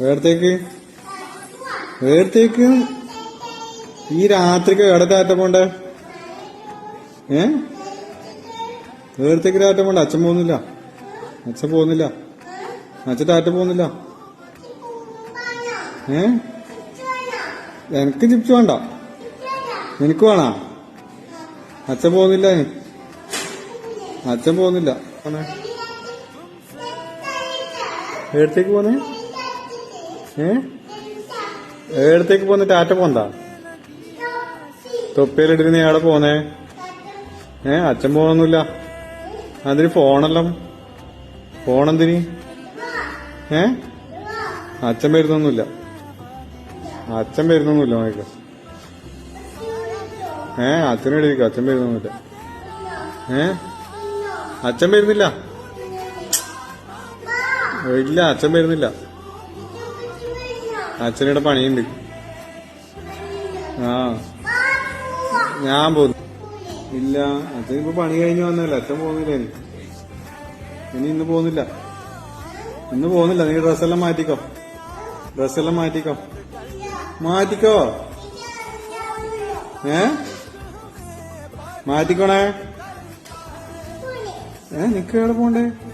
വേടത്തേക്ക് വേടത്തേക്ക് ഈ രാത്രിക്ക് എവിടെ ടാറ്റ പോണ്ടേ? വേടത്തേക്ക് ടാറ്റ പോണ്ട. അച്ഛൻ പോകുന്നില്ല. അച്ഛൻ പോകുന്നില്ല. അച്ഛൻ ടാറ്റ പോകുന്നില്ല. എനിക്ക് ചിപ്സ് വേണ്ട. നിനക്ക് വേണോ? അച്ഛൻ പോകുന്നില്ല. അച്ഛൻ പോകുന്നില്ല. ഏടത്തേക്ക് പോന്നേ? ഏടത്തേക്ക് പോന്ന്? ടാറ്റ പോന്താ? തൊപ്പിയിലിട്ടിട്ട് നീ എവിടെ പോന്നേ? അച്ഛൻ പോണൊന്നുമില്ല. അതിന് ഫോണല്ലോ. ഫോണെന്തിന്? അച്ഛൻ വരുന്നൊന്നുമില്ല. അച്ഛൻ വരുന്നൊന്നുമില്ല നോക്ക്. അച്ഛനെടുക്കും. അച്ഛൻ വരുന്നൊന്നുമില്ല. അച്ഛൻ വരുന്നില്ല. ഇല്ല, അച്ഛൻ വരുന്നില്ല. അച്ഛനിവിടെ പണിയുണ്ട്. ഞാൻ പോന്നു. ഇല്ല, അച്ഛനിപ്പോ പണി കഴിഞ്ഞ് വന്നല്ലേ. അച്ഛൻ പോകുന്നില്ല. ഇനി ഇന്ന് പോകുന്നില്ല. ഇന്ന് പോകുന്നില്ല. നീ ഡ്രസ്സെല്ലാം മാറ്റിക്കോ. ഡ്രസ്സെല്ലാം മാറ്റിക്കോ. മാറ്റിക്കോ. മാറ്റിക്കോണേ. നിക്ക് എവിടെ പോണ്ടേ?